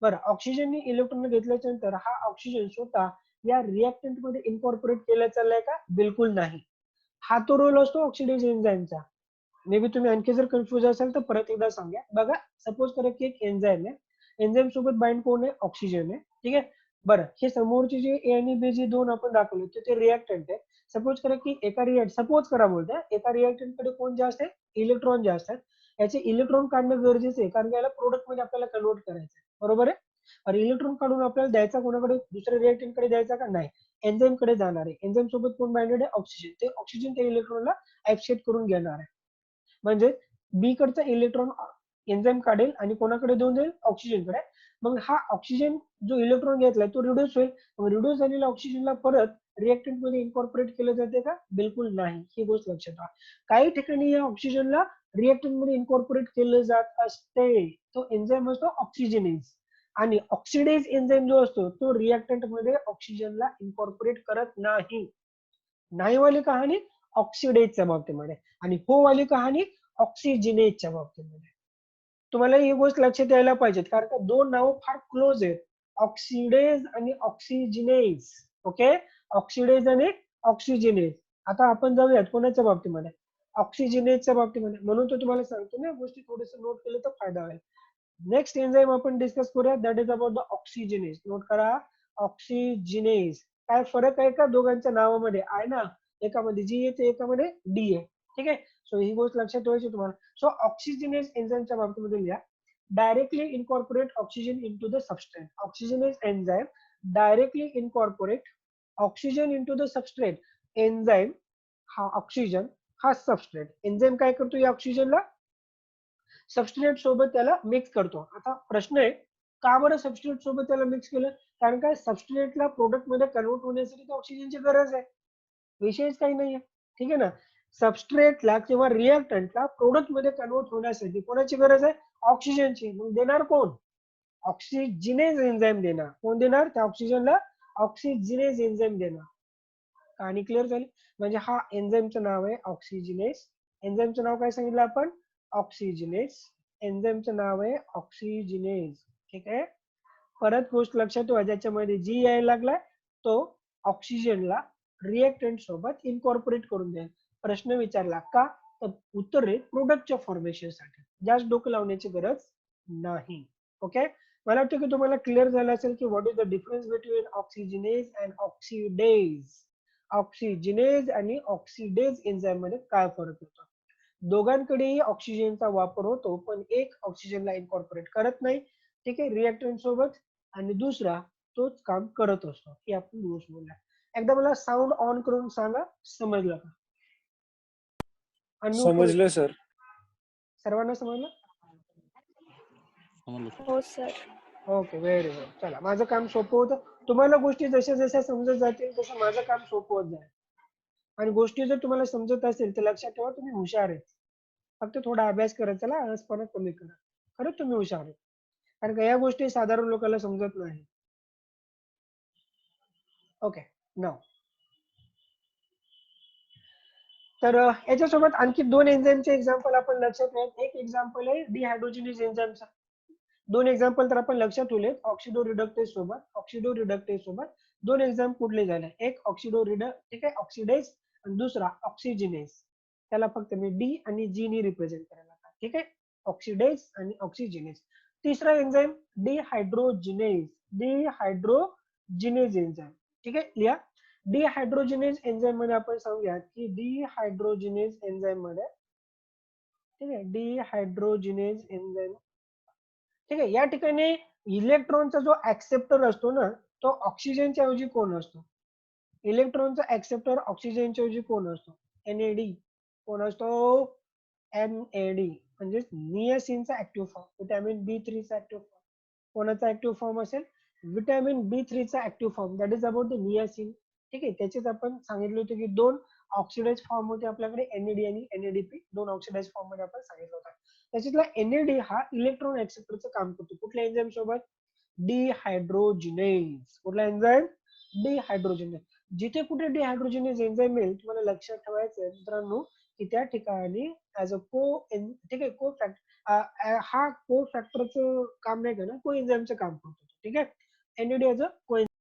बरं ऑक्सिजनने इलेक्ट्रॉन घेतल्याच्या नंतर हा ऑक्सिजन स्वतः या रिएक्टंट मध्ये इन्कॉर्पोरेट केला चाललाय का बिलकुल नाही. हा तो रोल असतो ऑक्सिडाइज एन्झाइमचा. मे बी तुम्ही आणखी जर कन्फ्युज असाल तर परत एकदा सांगा. बघा सपोज करा की एक एन्झाइम आहे एन्झाइम सोबत बाइंड कोण आहे ऑक्सिजन आहे. ठीक आहे. बरं हे समोरचे जे ए आणि बी जे दोन आपण दाखवले ते रिएक्टंट आहे. सपोज करा की सपोज करा बोलतोय एका रिएक्टंट कडे कोण जास्त आहे इलेक्ट्रॉन जास्त आहेत. याचे इलेक्ट्रॉन काढणं गरजेचं आहे कारण याला प्रोडक्ट मध्ये आपल्याला कन्वर्ट करायचं आहे बरोबर आहे. आणि इलेक्ट्रॉन काढून आपल्याला द्यायचा कोणाकडे दुसऱ्या रिएक्टंट कडे द्यायचा का नाही एन्झाइम कडे जाणार आहे. एन्झाइम सोबत कोण बाइंडेड आहे ऑक्सिजन ते ऑक्सिजन त्या इलेक्ट्रॉनला ऍक्सेप्ट करून घेणार आहे. म्हणजे बी कडचा इलेक्ट्रॉन एन्झाइम काढेल आणि कोणाकडे देऊन देईल ऑक्सिजनकडे. मग हा ऑक्सिजन जो इलेक्ट्रॉन घेतलाय तो रिड्यूस होईल. मग रिड्यूस झालेल्या ऑक्सिजनला परत रिएक्टंट मध्ये इन्कॉर्पोरेट केलं जाते का बिलकुल नाही. ही गोष्ट लक्षात ठेवा. काही ठिकाणी या ऑक्सिजनला रिएक्टंट मध्ये इन्कॉर्पोरेट केलं जात असते. तो एन्झाइम असतो ऑक्सिजनेज आणि ऑक्सिडेज एन्झाइम जो असतो तो रिएक्टंट मध्ये ऑक्सिजनला इन्कॉर्पोरेट करत नाही. नाही वाली कहाणी ऑक्सिडेजच्या बाबतीमध्ये आणि हो वाली कहाणी ऑक्सिजनेजच्या बाबतीमध्ये. तुम्हाला ही गोष्ट लक्षात यायला पाहिजे कारण का दोन नाव फार क्लोज आहेत ऑक्सिडेज आणि ऑक्सिजनेज. ओके ऑक्सिडेज आणि ऑक्सिजनेज. आता आपण जाऊयात कोणाच्या बाबतीमध्ये ऑक्सिजनेजच्या बाबतीमध्ये. म्हणून तो तुम्हाला सांगतो ना गोष्टी थोडेस नोट केलं तर फायदा होईल. नेक्स्ट एन्झाइम आपण डिस्कस करूया that is about the oxygenase. Note करा ऑक्सिजनेज. काय फरक आहे का दोघांच्या नावामध्ये आहे ना एकामध्ये जी आहे एकामध्ये डी आहे. ठीक आहे. सो ही गोष्ट लक्षात ठेवायची तुम्हाला. सो ऑक्सिजनेज एन्झाइमच्या बाबतीमध्ये लिहा directly incorporate oxygen into the substrate. Oxygenase enzyme directly incorporate oxygen into the substrate. Enzyme हा ऑक्सिजन हा सबस्ट्रेट. एन्झाईम काय करतो या ऑक्सिजनला सबस्ट्रेट सोबत त्याला मिक्स करतो. आता प्रश्न आहे का बरं सबस्ट्रेट सोबत त्याला मिक्स केलं? कारण काय सबस्ट्रेटला प्रोडक्ट मध्ये कन्वर्ट होण्यासाठी ऑक्सिजनची गरज आहे. विषयच काही नाहीये. ठीक आहे ना. सबस्ट्रेटला किंवा रिएक्टंटला प्रोडक्ट मध्ये कन्वर्ट होण्यासाठी कोणाची गरज आहे? ऑक्सिजनची. मग देणार कोण? ऑक्सिजिनेज एन्झाईम देणार. कोण देणार त्या ऑक्सिजनला? ऑक्सिजिनेज एन्झाईम देणार. कहाणी क्लिअर झाली? म्हणजे हा एन्झाईमचं नाव आहे ऑक्सिजिनेज. एन्झाईमचं नाव काय सांगितलं आपण? ऑक्सिजिनेज. एन्झाईमचं नाव आहे ऑक्सिजिनेज. ठीक आहे. परत गोष्ट लक्षात ठेवा, ज्याच्यामध्ये जी यायला लागलाय तो ऑक्सिजनला रिएक्टंट सोबत इनकॉर्पोरेट करून द्या. प्रश्न विचारला का? तर उत्तर आहे प्रोडक्टच्या फॉर्मेशन साठी. जास्त डोकं लावण्याची गरज नाही. ओके. मला वाटतं की तुम्हाला क्लिअर झालं असेल की what is the difference between oxygenase and oxidase. Oxygenase आणि ऑक्सिडेज एन्झाईम मध्ये काय फरक होतो? दोघांकडेही ऑक्सिजनचा वापर होतो, पण एक ऑक्सिजनला इनकॉर्पोरेट करत नाही. ठीक आहे, रिएक्टंट सोबत, आणि दुसरा तोच काम करत असतो. की आपण दोष बोलला. एकदा मला साऊंड ऑन करून सांगा, समजलं का? अनम्यूट करून समजलं सर. सर्वांना समजलं? हो सर. Okay, very good. चला, माझं काम सोपं होतं. तुम्हाला गोष्टी जशा जशा समजत जातील तसं माझं काम सोपं होत जाईल. आणि गोष्टी जर तुम्हाला समजत असेल तर लक्षात ठेवा तुम्ही हुशार आहे. फक्त थोडा अभ्यास करत चला, आळसपणा कमी करा. खरंच तुम्ही हुशार आहे. कारण का या गोष्टी साधारण लोकांना समजत नाही. ओके, नाव. तर याच्यासोबत आणखी दोन एन्झाईमचे एक्झाम्पल आपण लक्षात ठेवूयात. एक एक्झाम्पल आहे डिहायड्रोजिनेज एन्झाईमचा. दोन एक्झाम्पल तर आपण लक्षात ठेवले. ऑक्सिडो रिडक्टेज सोबत दोन एक्झाम कुठले झाले? एक ऑक्सिडो ठीक आहे, ऑक्सिडेज, आणि दुसरा ऑक्सिजिनेज. त्याला फक्त मी डी आणि जी नी रिप्रेझेंट करायला लागतात. ठीक आहे, ऑक्सिडेज आणि ऑक्सिजिनेज. तिसरा एन्झाईम डिहायड्रोजिनेज एन्झाईम. ठीक आहे, लिहा. डिहायड्रोजिनेज एन्झाईम मध्ये आपण सांगूया की डिहायड्रोजिनेज एन्झाईम मध्ये, ठीक आहे, डिहायड्रोजिनेज एन्झाईम, ठीक आहे, या ठिकाणी इलेक्ट्रॉनचा जो ऍक्सेप्टर असतो ना, तो ऑक्सिजनच्या ऐवजी कोण असतो? इलेक्ट्रॉनचा ऍक्सेप्टर ऑक्सिजनच्या ऐवजी कोण असतो? एनएडी. कोण असतो? एनएडी. म्हणजे नियासिनचा ऍक्टिव्ह फॉर्म, विटॅमिन बी3 चा ऍक्टिव्ह फॉर्म. कोणाचा ऍक्टिव्ह फॉर्म असेल? विटॅमिन बी3 चा active form. That is about the niacin. ठीक आहे, त्याचेच आपण सांगितलं होतं की दोन ऑक्सिडाइज फॉर्म होते आपल्याकडे, एनएडी आणि एनएडीपी. दोन ऑक्सिडाइज फॉर्म मध्ये आपण सांगितलं होतं. त्याच्यातला एनएडी हा इलेक्ट्रॉन ऍक्सेप्टरचं काम करतो. कुठल्या एन्झाईम सोबत? डिहायड्रोजिनेज. कुठला एन्झाईम? डिहायड्रोजिनेज. जिथे कुठे डिहायड्रोजिनेज एन्झाईम मिळेल तुम्हाला लक्षात ठेवायचं आहे मित्रांनो की त्या ठिकाणी ऍज अ ठीक आहे, को फॅक्टर, हा को फॅक्टरचं काम नाही करणार, को एन्झाईमचं काम करतो. ठीक आहे, एनएडी ऍज अ को